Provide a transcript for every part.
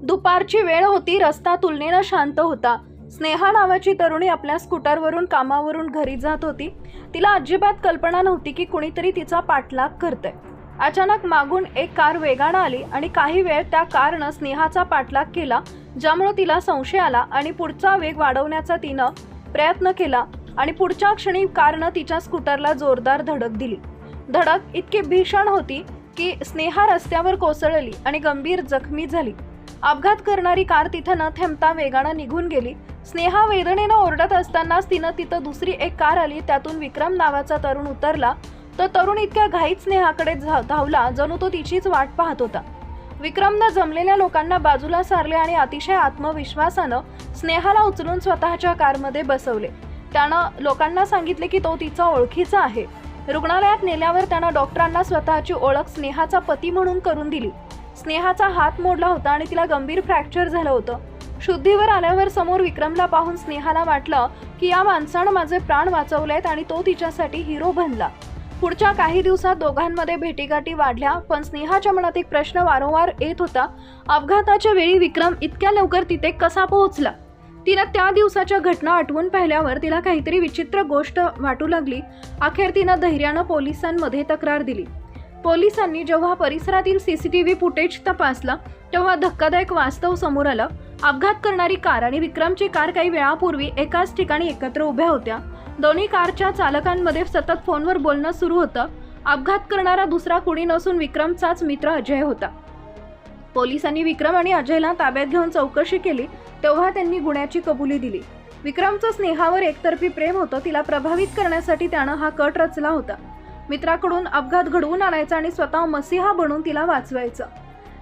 दुपारची वेळ होती, रस्ता तुलनेनं शांत होता. स्नेहा नावाची तरुणी आपल्या स्कूटरवरून कामावरून घरी जात होती. तिला अजिबात कल्पना नव्हती की कुणीतरी तिचा पाठलाग करतंय. अचानक मागून एक कार वेगानं आली आणि काही वेळ त्या कारनं स्नेहाचा पाठलाग केला, ज्यामुळे तिला संशय आला आणि पुढचा वेग वाढवण्याचा तिनं प्रयत्न केला आणि पुढच्या क्षणी कारनं तिच्या स्कूटरला जोरदार धडक दिली. धडक इतकी भीषण होती की स्नेहा रस्त्यावर कोसळली आणि गंभीर जखमी झाली. अपघात करणारी कार तिथं न थांबता वेगानं निघून गेली. स्नेहा वेदनेनं ओरडत असतानाच तिथं दुसरी एक कार आली. त्यातून विक्रम नावाचा तरुण उतरला. तो तरुण इतक्या घाईत स्नेहाकडे धावला जणू तो तिचीच वाट पाहत होता. विक्रमनं जमलेल्या लोकांना बाजूला सारले आणि अतिशय आत्मविश्वासानं स्नेहाला उचलून स्वतःच्या कारमध्ये बसवले. त्यानं लोकांना सांगितले की तो तिचा ओळखीचा आहे. रुग्णालयात नेल्यावर त्यानं डॉक्टरांना स्वतःची ओळख स्नेहाचा पती म्हणून करून दिली. स्नेहाचा हात मोडला होता आणि तिला गंभीर फ्रॅक्चर झालं होतं. शुद्धीवर आल्यावर समोर विक्रमला पाहून स्नेहाला वाटलं की या माणसानं माझे प्राण वाचवलेत आणि तो तिच्यासाठी हिरो बनला. पुढच्या काही दिवसात दोघांमध्ये भेटीगाठी वाढल्या, पण स्नेहाच्या मनात एक प्रश्न वारंवार येत होता. अपघाताच्या वेळी विक्रम इतक्या लवकर तिथे कसा पोहोचला? तिनं त्या दिवसाच्या घटना आठवून पाहिल्यावर तिला काहीतरी विचित्र गोष्ट वाटू लागली. अखेर तिनं धैर्यानं पोलिसांमध्ये तक्रार दिली. पोलिसांनी जेव्हा परिसरातील सीसीटीव्ही फुटेज तपासला तेव्हा धक्कादायक वास्तव समोर आलं. अपघात करणारी कार आणि विक्रमची कार काही वेळापूर्वी एकाच ठिकाणी एकत्र उभ्या होत्या. दोन्ही कारच्या चालकांमध्ये सतत फोनवर बोलणं सुरू होतं. अपघात करणारा दुसरा कुणी नसून विक्रमचाच मित्र अजय होता. पोलिसांनी विक्रम आणि अजयला ताब्यात घेऊन चौकशी केली तेव्हा त्यांनी गुन्ह्याची कबुली दिली. विक्रमचं स्नेहावर एकतर्फी प्रेम होतं. तिला प्रभावित करण्यासाठी त्यानं हा कट रचला होता. मित्राकडून अपघात घडवून आणायचा आणि स्वतः मसीहा बनून तिला वाचवायचं.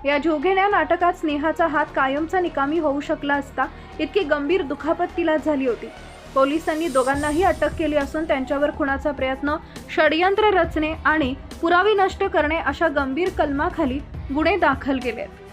या जीवघेण्या नाटकात स्नेहाचा हात कायमचा निकामी होऊ शकला असता, इतकी गंभीर दुखापत तिला झाली होती. पोलिसांनी दोघांनाही अटक केली असून त्यांच्यावर खुनाचा प्रयत्न, षडयंत्र रचणे आणि पुरावे नष्ट करणे अशा गंभीर कलमाखाली गुन्हे दाखल केले आहेत.